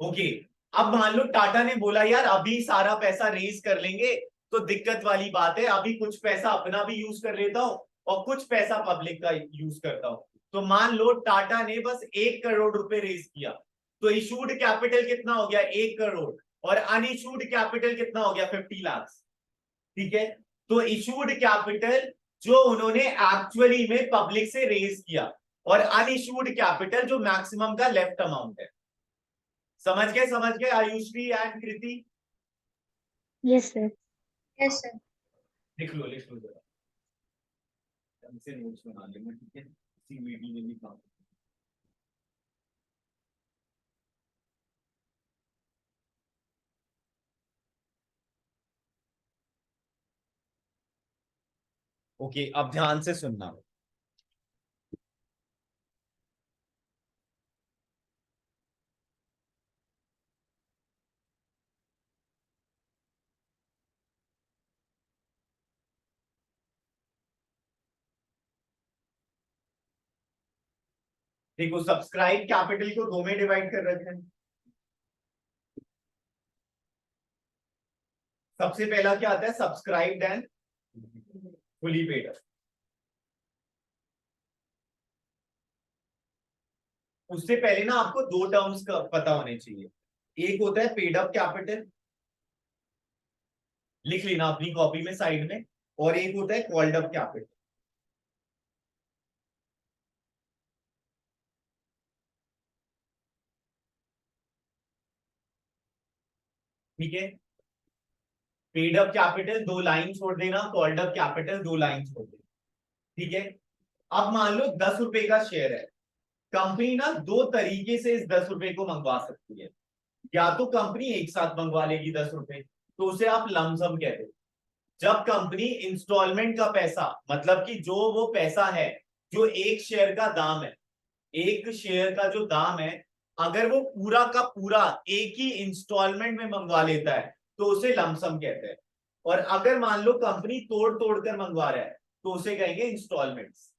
A: ओके, अब मान लो टाटा ने बोला यार अभी सारा पैसा रेज कर लेंगे, तो दिक्कत वाली बात है, अभी कुछ पैसा अपना भी यूज कर लेता हूं और कुछ पैसा पब्लिक का यूज करता हूं। तो मान लो टाटा ने बस 1 करोड़ रुपए रेज किया, तो इशूड कैपिटल कितना हो गया? 1 करोड़। और अनइशूड कैपिटल कितना हो गया? 50 लाख। ठीक है, तो इशूड कैपिटल जो उन्होंने एक्चुअली में पब्लिक से रेज किया, और अनइशूड कैपिटल जो मैक्सिमम का लेफ्ट अमाउंट है। समझ गए? समझ गए Ayushree and Kriti?
B: Yes, sir. Yes, sir.
A: लिख लो, लिख लो जरा, ढंग से नोट्स बना लेना, ठीक है, इसी वीडियो में भी काम। ओके, अब ध्यान से सुनना। देखो सब्सक्राइब कैपिटल को दो में डिवाइड कर रखे हैं। सबसे पहला क्या आता है, subscribed and fully paid up. उससे पहले ना आपको दो टर्म्स का पता होने चाहिए। एक होता है पेड अप कैपिटल, लिख लेना अपनी कॉपी में साइड में, और एक होता है कॉल्ड अप कैपिटल। ठीक है, पेड अप कैपिटल दो लाइन छोड़ देना, कॉल्ड अप कैपिटल दो लाइन छोड़ देना। ठीक है, अब मान लो 10 रुपए का शेयर है। कंपनी ना दो तरीके से इस 10 रुपए को मंगवा सकती है। या तो कंपनी एक साथ मंगवा लेगी 10 रुपए, तो उसे आप लमसम कहते हो। जब कंपनी इंस्टॉलमेंट का पैसा, मतलब कि जो वो पैसा है जो एक शेयर का दाम है, एक शेयर का जो दाम है, अगर वो पूरा का पूरा एक ही इंस्टॉलमेंट में मंगवा लेता है तो उसे लमसम कहते हैं। और अगर मान लो कंपनी तोड़ तोड़ कर मंगवा रहा है तो उसे कहेंगे इंस्टॉलमेंट्स।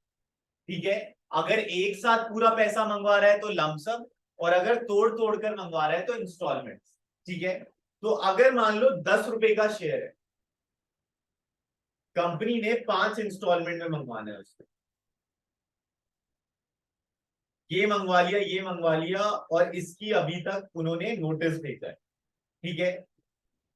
A: ठीक है, अगर एक साथ पूरा पैसा मंगवा रहा है तो लमसम, और अगर तोड़ तोड़ कर मंगवा रहा है तो इंस्टॉलमेंट्स। ठीक है, तो अगर मान लो 10 रुपए का शेयर है, कंपनी ने 5 इंस्टॉलमेंट में मंगवाना है उसको, ये मंगवा लिया, ये मंगवा लिया, और इसकी अभी तक उन्होंने नोटिस भेजा है। ठीक है,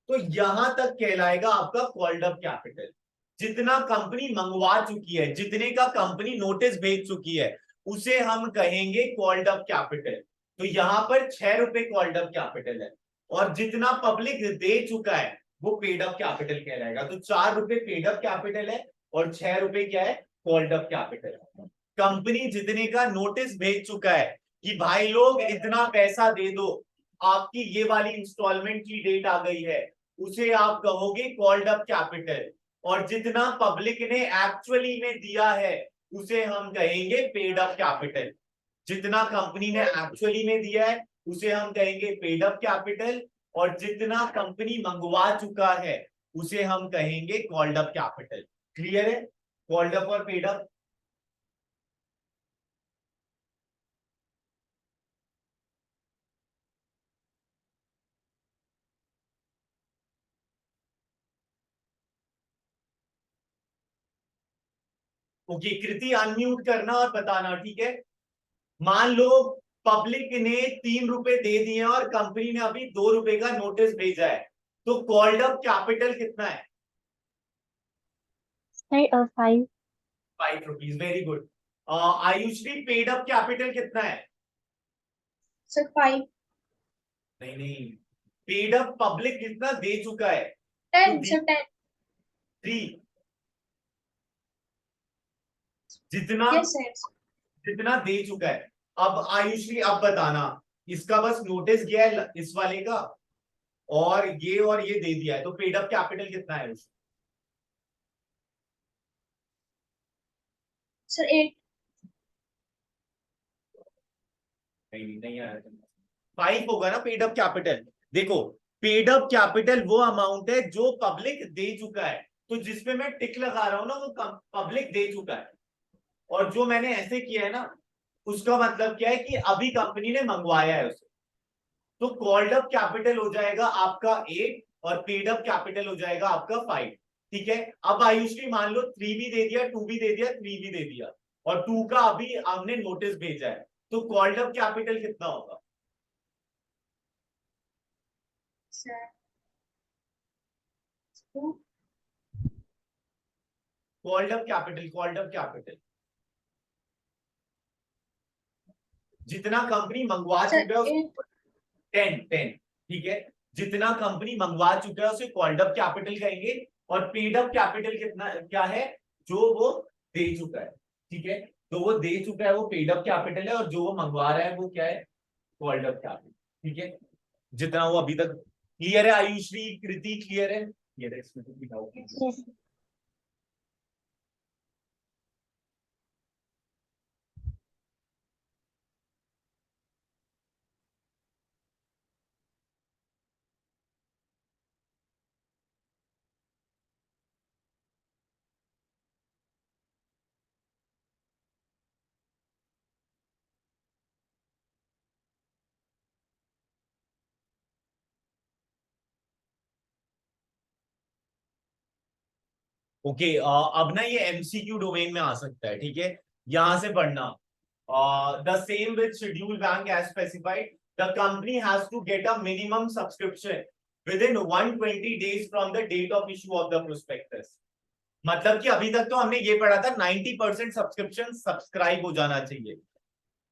A: तो यहां तक कहलाएगा आपका कॉल्ड अप कैपिटल। जितना कंपनी मंगवा चुकी है, जितने का कंपनी नोटिस भेज चुकी है, उसे हम कहेंगे कॉल्ड अप कैपिटल। तो यहां पर 6 रुपए कॉल्ड अप कैपिटल है, और जितना पब्लिक दे चुका है वो पेड अप कैपिटल कहलाएगा। तो 4 रुपए पेड अप कैपिटल है और 6 रुपए क्या है, कॉल्ड अप कैपिटल है। कंपनी जितने का नोटिस भेज चुका है कि भाई लोग इतना पैसा दे दो, आपकी ये वाली इंस्टॉलमेंट की डेट आ गई है, उसे आप कहोगे कॉल्ड अप कैपिटल। और जितना पब्लिक ने एक्चुअली में दिया है उसे हम कहेंगे पेड अप कैपिटल। जितना कंपनी ने एक्चुअली में दिया है उसे हम कहेंगे पेड अप कैपिटल, और जितना कंपनी मंगवा चुका है उसे हम कहेंगे कॉल्ड अप कैपिटल। क्लियर है, कॉल्ड अप और पेड अप। ओके, कृति अनम्यूट करना और बताना, ठीक है। मान लो पब्लिक ने 3 रुपए दे दिए और कंपनी ने अभी 2 रुपए का नोटिस भेजा है, तो कॉल्ड अप कैपिटल कितना है?
B: Sir 5।
A: 5 rupees, very good. Ayushree paid up capital कितना है?
B: सर 5।
A: नहीं नहीं, पेड अप पब्लिक कितना दे चुका है? तो
B: 10 सर 10।
A: 3। जितना
B: यस सर।
A: जितना दे चुका है। अब आयुश्री अब बताना, इसका बस नोटिस गया है इस वाले का, और ये दे दिया है, तो पेड अप कैपिटल कितना है उसका?
B: सर 8।
A: नहीं नहीं आया, 5 होगा ना पेड अप कैपिटल। देखो, पेड अप कैपिटल वो अमाउंट है जो पब्लिक दे चुका है, तो जिसपे मैं टिक लगा रहा हूं ना वो पब्लिक दे चुका है। और जो मैंने ऐसे किया है ना, उसका मतलब क्या है कि अभी कंपनी ने मंगवाया है उसे। तो कॉल्ड अप कैपिटल हो जाएगा आपका 8, और पेड अप कैपिटल हो जाएगा आपका 5। ठीक है, अब आयुष्री मान लो 3 भी दे दिया, 2 भी दे दिया, 3 भी दे दिया, और 2 का अभी हमने नोटिस भेजा है, तो कॉल्ड अप कैपिटल कितना होगा?
B: सर 2।
A: कॉल्ड अप कैपिटल जितना कंपनी मंगवा
B: सर
A: चुका है उस
B: 8।
A: 10। ठीक है, जितना कंपनी मंगवा चुका है उसे कॉल्ड अप कैपिटल कहेंगे। और पेड अप कैपिटल कितना क्या है? जो वो दे चुका है। ठीक है, तो वो दे चुका है वो पेड अप कैपिटल है, और जो वो मंगवा रहा है वो क्या है, कॉल्ड अप कैपिटल। ठीक है, जितना वो अभी तक क्लियर है। आयुश्री कृति क्लियर है? क्लियर है, इसमें कुछ भी डाउट नहीं है।
B: यस।
A: ओके अब ना ये एमसीक्यू डोमेन में आ सकता है, ठीक है। यहां से पढ़ना, the same with schedule bank as specified, the company has to get a minimum subscription within 120 days from the date of issue of the prospectus. मतलब कि अभी तक तो हमने ये पढ़ा था 90% सब्सक्रिप्शन सब्सक्राइब हो जाना चाहिए,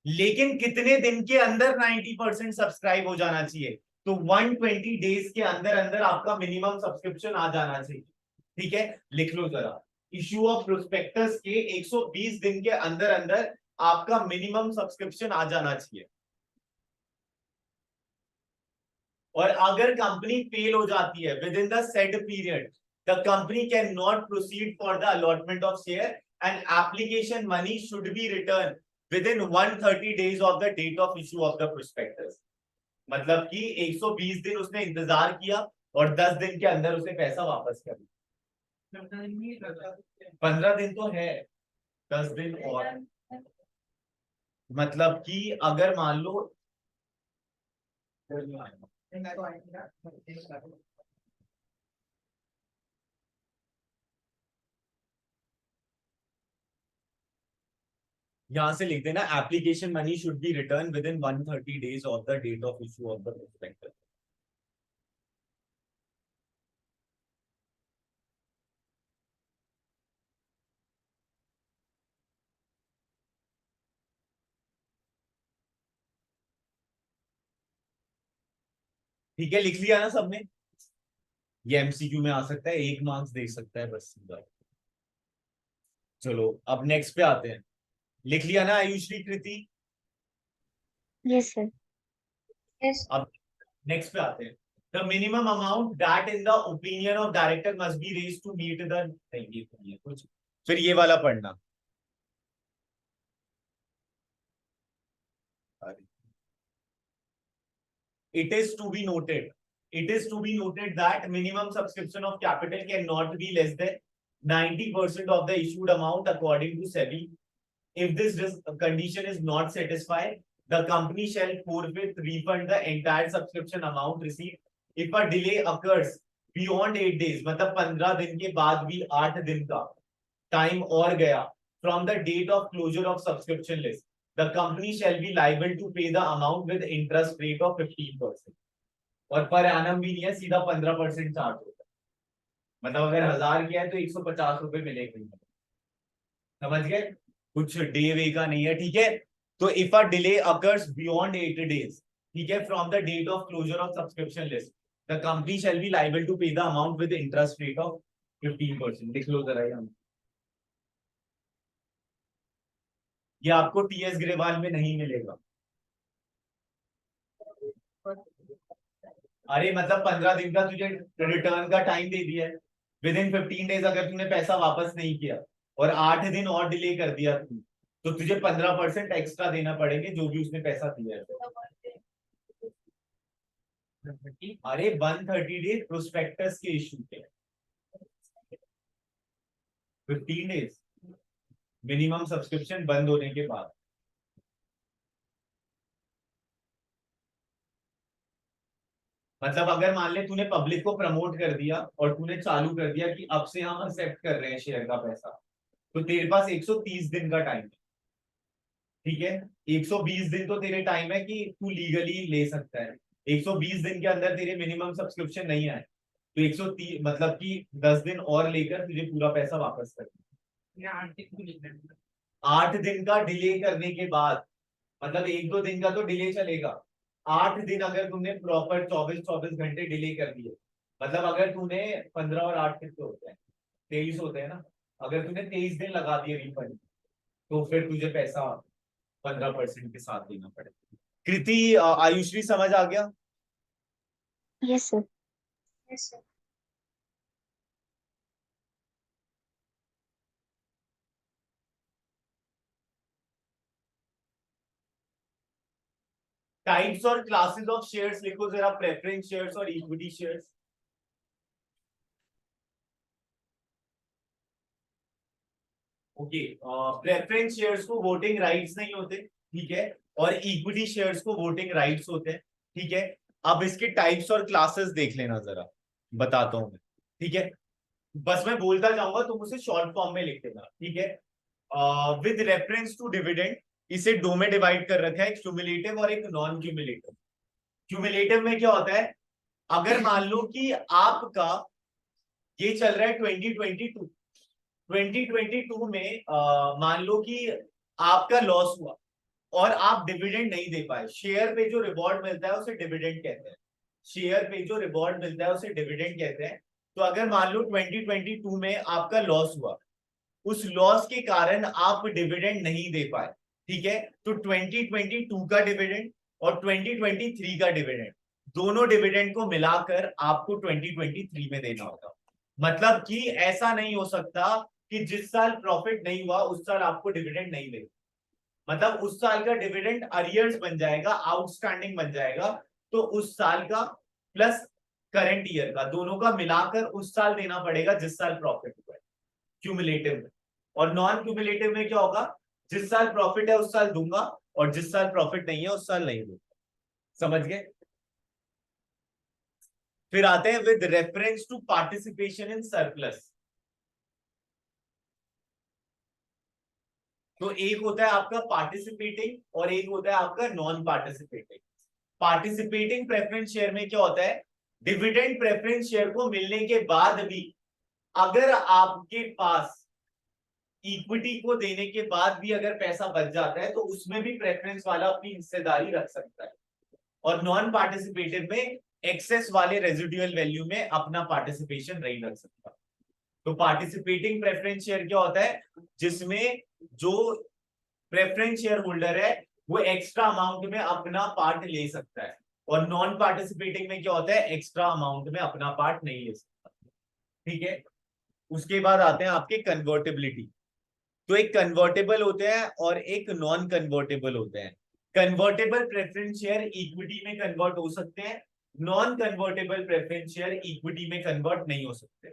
A: लेकिन कितने दिन के अंदर 90% सब्सक्राइब हो जाना चाहिए? तो 120 डेज के अंदर अंदर आपका मिनिमम सब्सक्रिप्शन आ जाना चाहिए, ठीक है। लिख लो जरा, इशू ऑफ प्रोस्पेक्टस के 120 दिन के अंदर अंदर आपका मिनिमम सब्सक्रिप्शन आ जाना चाहिए। और अगर कंपनी फेल हो जाती है within the said period, the company can not proceed for the allotment of share and application money should be return within 130 days of the date of issue of the prospectus. मतलब कि 120 दिन उसने इंतजार किया और 10 दिन के अंदर उसे पैसा वापस कर दिया। 15 दिन तो है, 10 दिन और, मतलब कि अगर मान लो यहां से लिख देना, application money should be return within 130 days of the date of issue of the prospectus. ठीक है, लिख लिया ना सबने? ये एमसीक्यू में आ सकता है, 1 मार्क्स दे सकता है बस सीधा। चलो अब नेक्स्ट पे आते हैं। लिख लिया ना Ayushree, Kriti?
B: Yes, sir. Yes.
A: अब नेक्स्ट पे आते हैं। The minimum amount that in the opinion of director must be raised to meet the, नहीं ये तो नहीं है कुछ, फिर ये वाला पढ़ना। It is to be noted. It is to be noted that minimum subscription of capital cannot be less than 90% of the issued amount according to SEBI. If this condition is not satisfied, the company shall forthwith refund the entire subscription amount received. If a delay occurs beyond 8 days, मतलब 15 दिन के बाद भी 8 दिन का time और गया, from the date of closure of subscription list, the company shall be liable to pay the amount with interest rate of 15%. और पर एनम भी नहीं है, सीधा 15% चार्ज होता है। मतलब अगर 1000 किया है तो 150 रुपए मिलेगा, समझ गए? कुछ डे वे का नहीं है, ठीक है। तो if a delay occurs beyond 8 days, ठीक है, from the date of closure of subscription list, the company shall be liable to pay the amount with interest rate of 15%। लिख लो जरा ये आपको टीएस ग्रेवाल में नहीं मिलेगा। अरे मतलब 15 दिन का तुझे रिटर्न का टाइम दे दिया है, विद इन 15 डेज अगर तूने पैसा वापस नहीं किया और 8 दिन और डिले कर दिया तू, तो तुझे 15% एक्स्ट्रा देना पड़ेंगे जो भी उसने पैसा दिया है। अरे 130 डेज प्रोस्पेक्टस के इशू के, 15 डेज मिनिमम सब्सक्रिप्शन बंद होने के बाद। मतलब अगर मान ले तूने पब्लिक को प्रमोट कर दिया और तूने चालू कर दिया कि अब से हम एक्सेप्ट कर रहे हैं शेयर का पैसा, तो तेरे पास 130 दिन का टाइम है, ठीक है। 120 दिन तो तेरे टाइम है कि तू लीगली ले सकता है। 120 दिन के अंदर तेरे मिनिमम सब्सक्रिप्शन नहीं आए तो 130 मतलब कि 10 दिन और लेकर तुझे पूरा पैसा वापस कर, 8 दिन का डिले करने के बाद, मतलब 1-2 दिन का तो डिले चलेगा। 8 दिन अगर तुमने प्रॉपर 24-24 घंटे डिले कर दिए, मतलब अगर तूने 15 और 8 कितने होते हैं, 23 होते हैं ना, अगर तूने 23 दिन लगा दिए रिफंड, तो फिर तुझे पैसा 15% के साथ देना पड़ेगा। कृति आयुश्री समझ आ गया?
B: Yes, sir. Yes, sir.
A: Types और क्लासेस ऑफ शेयर्स लिखो जरा, प्रेफरेंस शेयर्स और equity shares. Okay, preference shares को वोटिंग राइट्स नहीं होते, ठीक है, और इक्विटी शेयर्स को वोटिंग राइट्स होते हैं, ठीक है। अब इसके टाइप्स और क्लासेस देख लेना जरा, बताता हूं मैं, ठीक है। बस मैं बोलता जाऊंगा, तुम उसे शॉर्ट फॉर्म में लिख देना, ठीक है। विद रेफरेंस टू डिविडेंड, इसे दो में डिवाइड कर रखा है, एक क्यूमुलेटिव और एक नॉन क्यूमुलेटिव। क्यूमुलेटिव में क्या होता है, अगर मान लो कि आपका ये चल रहा है 2022, 2022 में मान लो कि आपका लॉस हुआ और आप डिविडेंड नहीं दे पाए, शेयर पे जो रिवॉर्ड मिलता है उसे डिविडेंड कहते हैं। शेयर पे जो रिवॉर्ड मिलता है उसे डिविडेंड कहते हैं। तो अगर मान लो 2022 में आपका लॉस हुआ, उस लॉस के कारण आप डिविडेंड नहीं दे पाए, ठीक है, तो 2022 का डिविडेंड और 2023 का डिविडेंड, दोनों डिविडेंड को मिलाकर आपको 2023 में देना होगा। मतलब कि ऐसा नहीं हो सकता कि जिस साल प्रॉफिट नहीं हुआ उस साल आपको डिविडेंड नहीं मिले, मतलब उस साल का डिविडेंड अरियर्स बन जाएगा, आउटस्टैंडिंग बन जाएगा। तो उस साल का प्लस करंट ईयर का, दोनों का मिलाकर उस साल देना पड़ेगा जिस साल प्रॉफिट हुआ है, क्यूमुलेटिव में। और नॉन क्यूमुलेटिव में क्या होगा, जिस साल प्रॉफिट है उस साल दूंगा और जिस साल प्रॉफिट नहीं है उस साल नहीं दूंगा। समझ गए? फिर आते हैं with reference to participation in surplus. तो एक होता है आपका पार्टिसिपेटिंग और एक होता है आपका non participating. Participating preference share में क्या होता है, डिविडेंड प्रेफरेंस शेयर को मिलने के बाद भी अगर आपके पास इक्विटी को देने के बाद भी अगर पैसा बच जाता है तो उसमें भी प्रेफरेंस वाला अपनी हिस्सेदारी रख सकता है। और नॉन पार्टिसिपेटिव में एक्सेस वाले रेजिडुअल वैल्यू में अपना पार्टिसिपेशन नहीं रख सकता। तो पार्टिसिपेटिंग प्रेफरेंस शेयर क्या होता है, जिसमें जो प्रेफरेंस शेयर होल्डर है वो एक्स्ट्रा अमाउंट में अपना पार्ट ले सकता है। और नॉन पार्टिसिपेटिंग में क्या होता है, एक्स्ट्रा अमाउंट में अपना पार्ट नहीं ले सकता, ठीक है। उसके बाद आते हैं आपके कन्वर्टेबिलिटी। तो एक कन्वर्टेबल होते हैं और एक नॉन कन्वर्टेबल होते हैं। कन्वर्टेबल प्रेफरेंस शेयर इक्विटी में कन्वर्ट हो सकते हैं, non convertible preference share equity में कन्वर्ट नहीं हो सकते।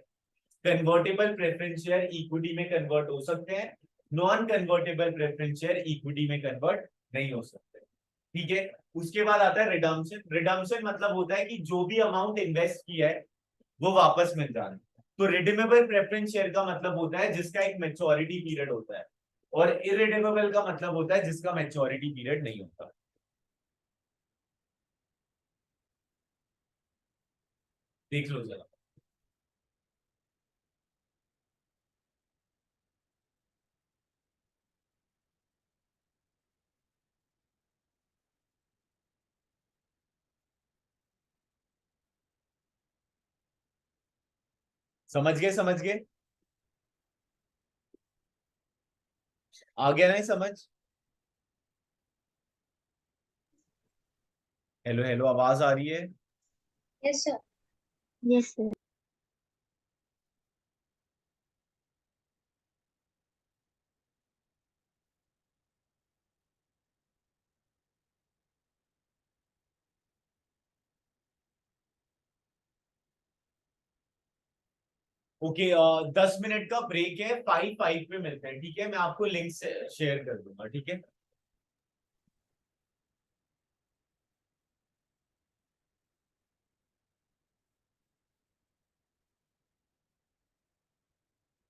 A: कन्वर्टेबल प्रेफरेंस शेयर इक्विटी में कन्वर्ट हो सकते हैं, non convertible preference share equity में कन्वर्ट नहीं हो सकते, ठीक है। उसके बाद आता है रिडम्पशन। रिडम्पशन मतलब होता है कि जो भी अमाउंट इन्वेस्ट किया है वो वापस मिल जाना। तो रिडीमेबल प्रेफरेंस शेयर का मतलब होता है जिसका एक मैच्योरिटी पीरियड होता है, और इरिडीमेबल का मतलब होता है जिसका मैच्योरिटी पीरियड नहीं होता। देख लो जरा। समझ गए? समझ गए? आ गया नहीं समझ? हेलो हेलो, आवाज आ रही है?
B: Yes sir. Yes sir.
A: Okay, 10 minute का ब्रेक है, 5 5 पे मिलते हैं, ठीक है। मैं आपको लिंक शेयर कर दूंगा, ठीक है।